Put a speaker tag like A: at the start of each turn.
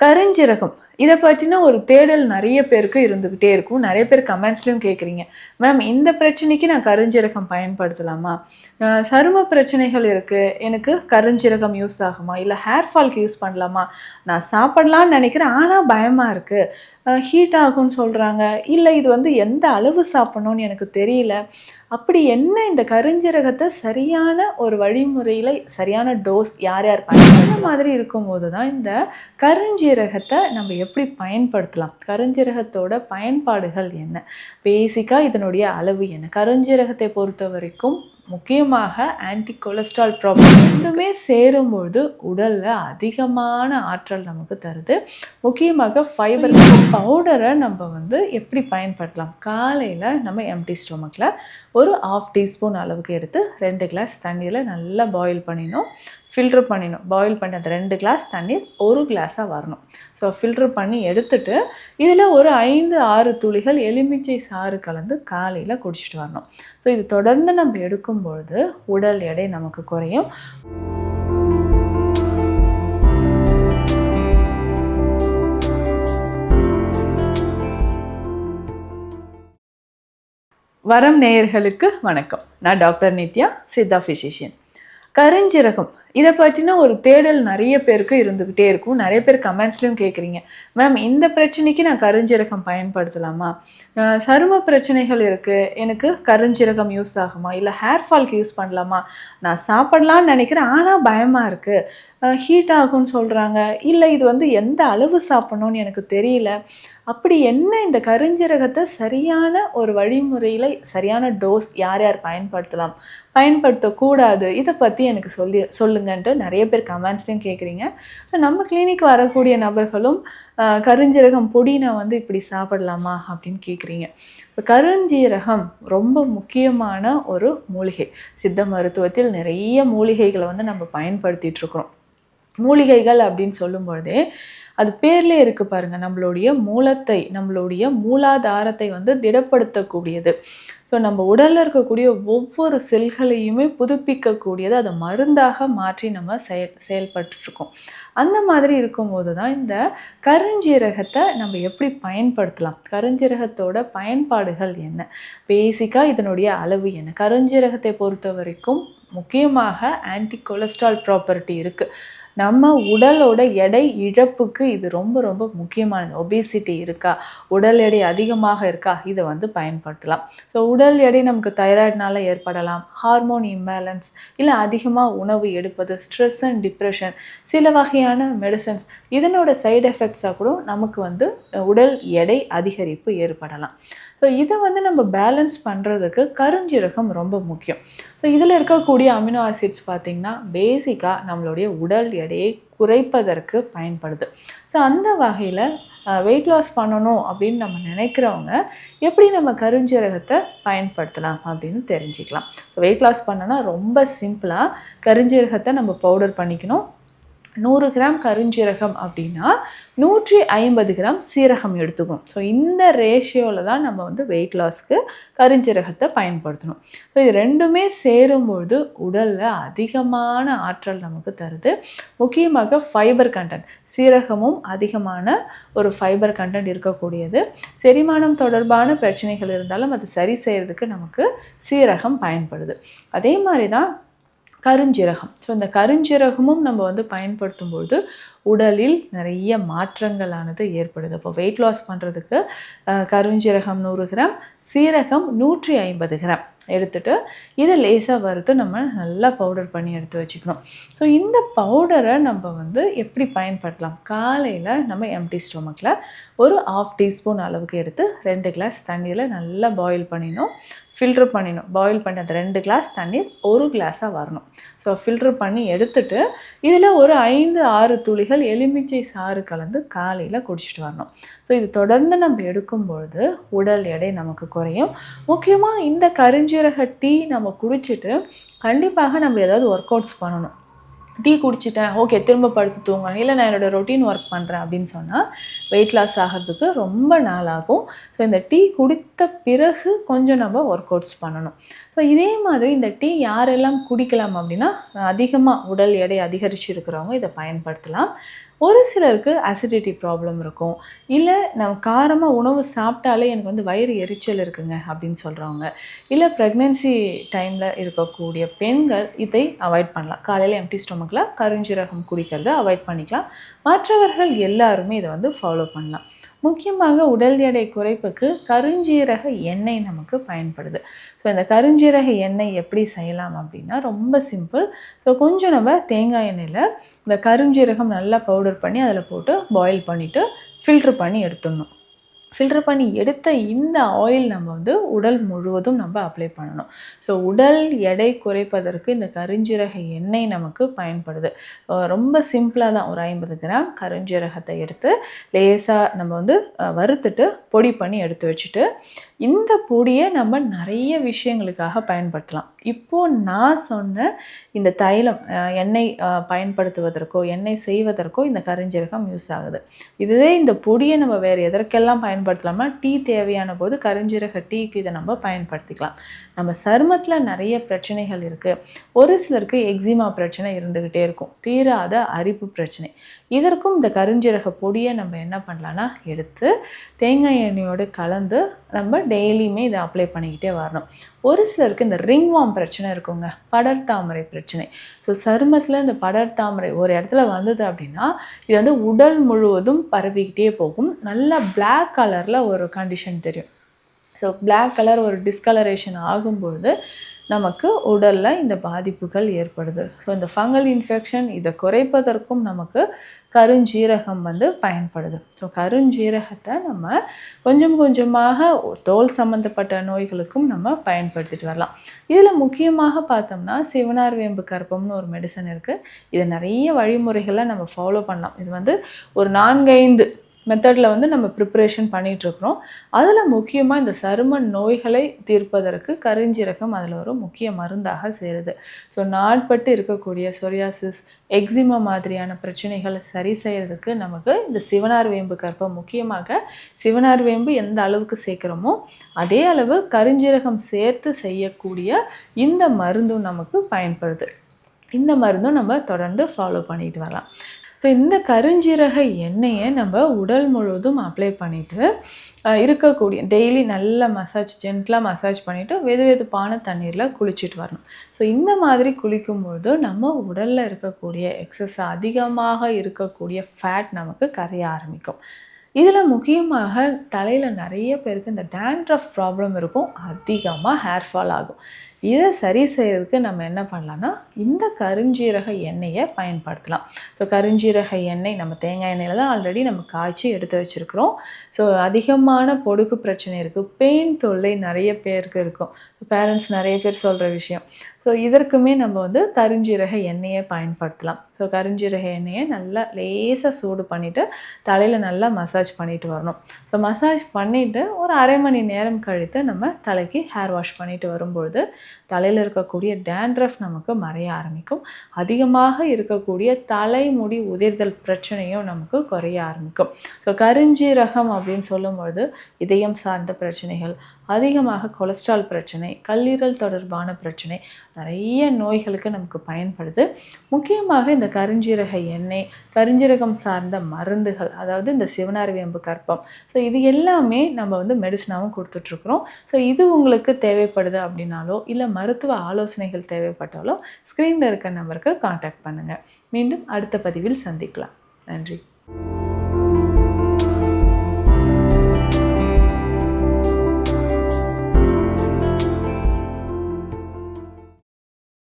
A: கருஞ்சீரகம் இத பத்தின ஒரு தேடல் நெறைய பேருக்கு இருந்துகிட்டே இருக்கும். நெறைய பேர் கமெண்ட்ஸ்லயும் கேட்குறீங்க. மேம் இந்த பிரச்சனைக்கு நான் கருஞ்சீரகம் பயன்படுத்தலாமா? சரும பிரச்சனைகள் இருக்கு. எனக்கு கருஞ்சீரகம் யூஸ் ஆகுமா? இல்ல ஹேர் ஃபால்க்கு யூஸ் பண்ணலாமா? நான் சாப்பிடலான்னு நெனைக்கிறேன். ஆனா பயமா இருக்கு. ஹீட் ஆகும்னு சொல்றாங்க. இல்ல இது எந்த அளவு சாப்பிடணும்னு எனக்கு தெரியல. அப்படி என்ன இந்த கருஞ்சீரகத்த சரியான ஒரு வழிமுறையில சரியான டோஸ் யார் யார் இந்த மாதிரி இருக்கும்போது தான் இந்த கருஞ்சீரகத்த நம்ம எப்படி பயன்படுத்தலாம்? கருஞ்சீரகத்தோட பயன்பாடுகள் என்ன? பேசிக்கா இதனுடைய அளவு என்ன? கருஞ்சீரகத்தை பொறுத்தவரைக்கும் முக்கியமாக ஆன்டி கொலஸ்ட்ரால் ப்ராப்ளம் ரெண்டுமே சேரும்பொழுது உடல்ல அதிகமான ஆற்றல் நமக்கு தருது. முக்கியமாக ஃபைபர் பவுடரை நம்ம எப்படி பயன்படுத்தலாம்? காலையில் நம்ம எம்டி ஸ்டொமக்கில் ஒரு 1/2 டீஸ்பூன் அளவுக்கு எடுத்து 2 கிளாஸ் தண்ணியில் நல்லா பாயில் பண்ணிடணும். ஃபில்ட்ரு பண்ணிடணும். பாயில் பண்ணி அந்த 2 கிளாஸ் தண்ணீர் 1 கிளாஸாக வரணும். ஸோ ஃபில்ட்ரு பண்ணி எடுத்துட்டு இதில் ஒரு 5-6 துளிகள் எலுமிச்சை சாறு கலந்து காலையில் குடிச்சிட்டு வரணும். ஸோ இது தொடர்ந்து நம்ம எடுக்கும்பொழுது உடல் எடை நமக்கு குறையும். வரம் நேயர்களுக்கு வணக்கம். நான் டாக்டர் நித்யா, சித்தா ஃபிசிஷியன். கருஞ்சீரகம் இதை பற்றின ஒரு தேடல் நிறைய பேருக்கு இருந்துக்கிட்டே இருக்கும். நிறைய பேர் கமெண்ட்ஸ்லையும் கேட்குறீங்க, மேம் இந்த பிரச்சனைக்கு நான் கருஞ்சீரகம் பயன்படுத்தலாமா? சரும பிரச்சனைகள் இருக்குது, எனக்கு கருஞ்சீரகம் யூஸ் ஆகுமா? இல்லை ஹேர் ஃபால்க்கு யூஸ் பண்ணலாமா? நான் சாப்பிடலான்னு நினைக்கிறேன், ஆனால் பயமாக இருக்குது. ஹீட் ஆகும்னு சொல்கிறாங்க. இல்லை இது எந்த அளவு சாப்பிடணும்னு எனக்கு தெரியல. அப்படி என்ன இந்த கருஞ்சீரகத்தை சரியான ஒரு வழிமுறையில் சரியான டோஸ் யார் யார் பயன்படுத்தலாம், பயன்படுத்தக்கூடாது, இதை பற்றி எனக்கு சொல்லுங்கன்ட்டு நிறைய பேர் கமெண்ட்ஸ்லையும் கேட்குறீங்க. நம்ம கிளினிக் வரக்கூடிய நபர்களும் கருஞ்சீரகம் பொடி நான் இப்படி சாப்பிடலாமா அப்படின்னு கேட்குறீங்க. இப்போ கருஞ்சீரகம் ரொம்ப முக்கியமான ஒரு மூலிகை. சித்த மருத்துவத்தில் நிறைய மூலிகைகளை நம்ம பயன்படுத்திகிட்டு இருக்கிறோம். மூலிகைகள் அப்படின்னு சொல்லும்பொழுதே அது பேர்லேயே இருக்குது பாருங்கள், நம்மளுடைய மூலத்தை, நம்மளுடைய மூலாதாரத்தை திடப்படுத்தக்கூடியது. ஸோ நம்ம உடலில் இருக்கக்கூடிய ஒவ்வொரு செல்களையுமே புதுப்பிக்கக்கூடியது, அதை மருந்தாக மாற்றி நம்ம செயல்பட்டுருக்கோம். அந்த மாதிரி இருக்கும்போது தான் இந்த கருஞ்சீரகத்தை நம்ம எப்படி பயன்படுத்தலாம்? கருஞ்சீரகத்தோட பயன்பாடுகள் என்ன? பேசிக்காக இதனுடைய அளவு என்ன? கருஞ்சீரகத்தை பொறுத்த வரைக்கும் முக்கியமாக ஆன்டி கொலஸ்ட்ரால் ப்ராப்பர்ட்டி இருக்குது. நம்ம உடலோட எடை இழப்புக்கு இது ரொம்ப ரொம்ப முக்கியமானது. ஒபேசிட்டி இருக்கா, உடல் எடை அதிகமாக இருக்கா, இதை பயன்படுத்தலாம். ஸோ உடல் எடை நமக்கு தைராய்டுனால ஏற்படலாம், ஹார்மோன் இம்பேலன்ஸ், இல்லை அதிகமாக உணவு எடுப்பது, ஸ்ட்ரெஸ் அண்ட் டிப்ரெஷன், சில வகையான மெடிசன்ஸ், இதனோட சைடு எஃபெக்ட்ஸாக கூட நமக்கு உடல் எடை அதிகரிப்பு ஏற்படலாம். ஸோ இதை நம்ம பேலன்ஸ் பண்ணுறதுக்கு கருஞ்சீரகம் ரொம்ப முக்கியம். ஸோ இதில் இருக்கக்கூடிய அமினோ ஆசிட்ஸ் பார்த்திங்கன்னா பேசிக்காக நம்மளுடைய உடல் எடையை குறைப்பதற்கு பயன்படுது. ஸோ அந்த வகையில் வெயிட் லாஸ் பண்ணணும் அப்படின்னு நம்ம நினைக்கிறவங்க எப்படி நம்ம கருஞ்சீரகத்தை பயன்படுத்தலாம் அப்படின்னு தெரிஞ்சுக்கலாம். ஸோ வெயிட் லாஸ் பண்ணோன்னா ரொம்ப சிம்பிளாக கருஞ்சீரகத்தை நம்ம பவுடர் பண்ணிக்கணும். 100 கிராம் கருஞ்சீரகம் அப்படின்னா 150 கிராம் சீரகம் எடுத்துக்கணும். ஸோ இந்த ரேஷியோவில் தான் நம்ம வெயிட் லாஸ்க்கு கருஞ்சீரகத்தை பயன்படுத்தணும். ஸோ இது ரெண்டுமே சேரும்பொழுது உடலில் அதிகமான ஆற்றல் நமக்கு தருது. முக்கியமாக ஃபைபர் கண்டென்ட், சீரகமும் அதிகமான ஒரு ஃபைபர் கண்டென்ட் இருக்கக்கூடியது. செரிமானம் தொடர்பான பிரச்சனைகள் இருந்தாலும் அது சரி செய்கிறதுக்கு நமக்கு சீரகம் பயன்படுது. அதே மாதிரி தான் கருஞ்சீரகம். ஸோ இந்த கருஞ்சீரகமும் நம்ம பயன்படுத்தும்போது உடலில் நிறைய மாற்றங்களானது ஏற்படுது. அப்போ வெயிட் லாஸ் பண்ணுறதுக்கு கருஞ்சீரகம் 100 கிராம், சீரகம் 150 கிராம் எடுத்துகிட்டு இதை லேசாக வறுத்து நம்ம நல்லா பவுடர் பண்ணி எடுத்து வச்சுக்கணும். ஸோ இந்த பவுடரை நம்ம எப்படி பயன்படுத்தலாம்? காலையில் நம்ம எம்டி ஸ்டொமக்கில் ஒரு 1/2 டீஸ்பூன் அளவுக்கு எடுத்து 2 கிளாஸ் தண்ணியில் நல்லா பாயில் பண்ணிடணும். ஃபில்ட்ரு பண்ணிடணும். பாயில் பண்ணி அந்த 2 கிளாஸ் தண்ணீர் 1 கிளாஸாக வரணும். ஸோ ஃபில்ட்ரு பண்ணி எடுத்துட்டு இதில் ஒரு 5-6 துளிகள் எலுமிச்சை சாறு கலந்து காலையில் குடிச்சிட்டு வரணும். ஸோ இது தொடர்ந்து நம்ம எடுக்கும்பொழுது உடல் எடை நமக்கு குறையும். முக்கியமாக இந்த கருஞ்சீரக டீ நம்ம குடிச்சிட்டு கண்டிப்பாக நம்ம ஏதாவது ஒர்க் அவுட்ஸ் பண்ணணும். டீ குடிச்சிட்டேன், ஓகே திரும்ப படுத்து தூங்கணும், இல்லை நான் என்னோடய ரொட்டீன் ஒர்க் பண்ணுறேன் அப்படின்னு சொன்னால் வெயிட் லாஸ் ஆகிறதுக்கு ரொம்ப நாள் ஆகும். ஸோ இந்த டீ குடித்த பிறகு கொஞ்சம் நம்ம ஒர்க் அவுட்ஸ் பண்ணணும். ஸோ இதே மாதிரி இந்த டீ யாரெல்லாம் குடிக்கலாம் அப்படின்னா அதிகமாக உடல் எடை அதிகரித்து இருக்கிறவங்க இதை பயன்படுத்தலாம். ஒரு சிலருக்கு அசிடிட்டி ப்ராப்ளம் இருக்கும், இல்லை நம்ம காரமாக உணவு சாப்பிட்டாலே எனக்கு வந்து வயிறு எரிச்சல் இருக்குங்க அப்படின்னு சொல்கிறவங்க, இல்லை ப்ரெக்னென்சி டைமில் இருக்கக்கூடிய பெண்கள் இதை அவாய்ட் பண்ணலாம். காலையில் எம்டி ஸ்டொமக்கில் கருஞ்சீரகம் குடிக்கிறத அவாய்ட் பண்ணிக்கலாம். மற்றவர்கள் எல்லாருமே இதை வந்து ஃபாலோ பண்ணலாம். முக்கியமாக உடல் எடை குறைப்புக்கு கருஞ்சீரக எண்ணெய் நமக்கு பயன்படுது. ஸோ இந்த கருஞ்சீரக எண்ணெய் எப்படி செய்யலாம் அப்படின்னா ரொம்ப சிம்பிள். ஸோ கொஞ்சம் நம்ம தேங்காய் எண்ணெயில் இந்த கருஞ்சீரகம் நல்லா பவுடர் பண்ணி அதில் போட்டு பாயில் பண்ணிவிட்டு ஃபில்ட்ரு பண்ணி எடுத்துடணும். ஃபில்டர் பண்ணி எடுத்த இந்த ஆயில் நம்ம வந்து உடல் முழுவதும் நம்ம அப்ளை பண்ணணும். ஸோ உடல் எடை குறைப்பதற்கு இந்த கருஞ்சீரக எண்ணெய் நமக்கு பயன்படுது. ரொம்ப சிம்பிளாக தான், ஒரு 50 கிராம் கருஞ்சீரகத்தை எடுத்து லேசாக நம்ம வந்து வறுத்துட்டு பொடி பண்ணி எடுத்து வச்சுட்டு, இந்த பொடியை நம்ம நிறைய விஷயங்களுக்காக பயன்படுத்தலாம். இப்போது நான் சொன்ன இந்த தைலம் எண்ணெய் பயன்படுத்துவதற்கோ எண்ணெய் செய்வதற்கோ இந்த கருஞ்சீரகம் யூஸ் ஆகுது. இதுவே இந்த பொடியை நம்ம வேறு எதற்கெல்லாம் பயன்படுத்தலாம்னா, டீ தேவையான போது கருஞ்சீரக டீக்கு இதை நம்ம பயன்படுத்திக்கலாம். நம்ம சருமத்தில் நிறைய பிரச்சனைகள் இருக்குது. ஒரு சிலருக்கு எக்ஸிமா பிரச்சனை இருந்துக்கிட்டே இருக்கும், தீராத அரிப்பு பிரச்சனை. இதற்கும் இந்த கருஞ்சீரக பொடியை நம்ம என்ன பண்ணலான்னா எடுத்து தேங்காய் எண்ணெயோடு கலந்து நம்ம டெய்லியுமே இதை அப்ளை பண்ணிக்கிட்டே வரணும். ஒரு சிலருக்கு இந்த ரிங்வார்ம் பிரச்சனை இருக்குங்க, படர்தாமரை பிரச்சனை. ஸோ சருமத்தில் இந்த படர்தாமரை ஒரு இடத்துல வந்தது அப்படின்னா இது வந்து உடல் முழுவதும் பரவிக்கிட்டே போகும். நல்லா பிளாக் கலரில் ஒரு கண்டிஷன் தெரியும். ஸோ பிளாக் கலர் ஒரு டிஸ்கலரேஷன் ஆகும்பொழுது நமக்கு உடலில் இந்த பாதிப்புகள் ஏற்படுது. ஸோ இந்த ஃபங்கல் இன்ஃபெக்ஷன் இதை குறைப்பதற்கும் நமக்கு கருஞ்சீரகம் வந்து பயன்படுது. ஸோ கருஞ்சீரகத்தை நம்ம கொஞ்சம் கொஞ்சமாக தோல் சம்மந்தப்பட்ட நோய்களுக்கும் நம்ம பயன்படுத்திட்டு வரலாம். இதில் முக்கியமாக பார்த்தோம்னா சிவனார் வேம்பு கற்பம்னு ஒரு மெடிசன் இருக்குது. இது நிறைய வழிமுறைகளை நம்ம ஃபாலோ பண்ணலாம். இது வந்து ஒரு 4-5 மெத்தடில் வந்து நம்ம ப்ரிப்பரேஷன் பண்ணிகிட்ருக்குறோம். அதில் முக்கியமாக இந்த சரும நோய்களை தீர்ப்பதற்கு கருஞ்சீரகம் அதில் ஒரு முக்கிய மருந்தாக சேருது. ஸோ நாட்பட்டு இருக்கக்கூடிய சொரியாசிஸ், எக்ஸிமா மாதிரியான பிரச்சனைகளை சரி செய்கிறதுக்கு நமக்கு இந்த சிவனார் வேம்பு கற்பம், முக்கியமாக சிவனார் வேம்பு எந்த அளவுக்கு சேர்க்குறோமோ அதே அளவு கருஞ்சீரகம் சேர்த்து செய்யக்கூடிய இந்த மருந்தும் நமக்கு பயன்படுது. இந்த மருந்தும் நம்ம தொடர்ந்து ஃபாலோ பண்ணிட்டு வரலாம். ஸோ இந்த கருஞ்சீரக எண்ணெயை நம்ம உடல் முழுவதும் அப்ளை பண்ணிவிட்டு இருக்கக்கூடிய டெய்லி நல்லா ஜென்டலாக மசாஜ் பண்ணிவிட்டு வெதுவெதுப்பான தண்ணீரில் குளிச்சுட்டு வரணும். ஸோ இந்த மாதிரி குளிக்கும்பொழுது நம்ம உடலில் இருக்கக்கூடிய எக்ஸஸ் அதிகமாக இருக்கக்கூடிய ஃபேட் நமக்கு கரைய ஆரம்பிக்கும். இதில் முக்கியமாக தலையில் நிறைய பேருக்கு இந்த டேண்ட்ரஃப் ப்ராப்ளம் இருக்கும், அதிகமாக ஹேர் ஃபால் ஆகும். இதை சரி செய்கிறதுக்கு நம்ம என்ன பண்ணலான்னா இந்த கருஞ்சீரக எண்ணெயை பயன்படுத்தலாம். ஸோ கருஞ்சீரக எண்ணெய் நம்ம தேங்காய் எண்ணெயில் தான் ஆல்ரெடி நம்ம காய்ச்சி எடுத்து வச்சுருக்கிறோம். ஸோ அதிகமான பொடுகு பிரச்சனை இருக்குது, பெயின் தொல்லை நிறைய பேருக்கு இருக்கும், பேரண்ட்ஸ் நிறைய பேர் சொல்கிற விஷயம். ஸோ இதற்குமே நம்ம வந்து கருஞ்சீரக எண்ணெயை பயன்படுத்தலாம். ஸோ கருஞ்சீரக எண்ணெயை நல்லா லேசாக சூடு பண்ணிவிட்டு தலையில் நல்லா மசாஜ் பண்ணிட்டு வரணும். ஸோ மசாஜ் பண்ணிவிட்டு ஒரு அரை மணி நேரம் கழித்து நம்ம தலைக்கு ஹேர் வாஷ் பண்ணிட்டு வரும்பொழுது தலையில் இருக்கக்கூடிய டேண்ட்ரஃப் நமக்கு மறைய ஆரம்பிக்கும். அதிகமாக இருக்கக்கூடிய தலைமுடி உதிர்தல் பிரச்சனையும் நமக்கு குறைய ஆரம்பிக்கும். ஸோ கருஞ்சீரகம் அப்படின்னு சொல்லும்பொழுது இதயம் சார்ந்த பிரச்சனைகள், அதிகமாக கொலஸ்ட்ரால் பிரச்சனை, கல்லீரல் தொடர்பான பிரச்சனை, நிறைய நோய்களுக்கு நமக்கு பயன்படுது. முக்கியமாக இந்த கருஞ்சீரக எண்ணெய், கருஞ்சீரகம் சார்ந்த மருந்துகள், அதாவது இந்த சிவனார் வேம்பு கற்பம், ஸோ இது எல்லாமே நம்ம வந்து மெடிசனாகவும் கொடுத்துட்ருக்குறோம். ஸோ இது உங்களுக்கு தேவைப்படுது அப்படின்னாலோ இல்லை மருத்துவ ஆலோசனைகள் தேவைப்பட்டாலோ ஸ்க்ரீனில் இருக்க நம்பருக்கு காண்டாக்ட் பண்ணுங்கள். மீண்டும் அடுத்த பதிவில் சந்திக்கலாம். நன்றி.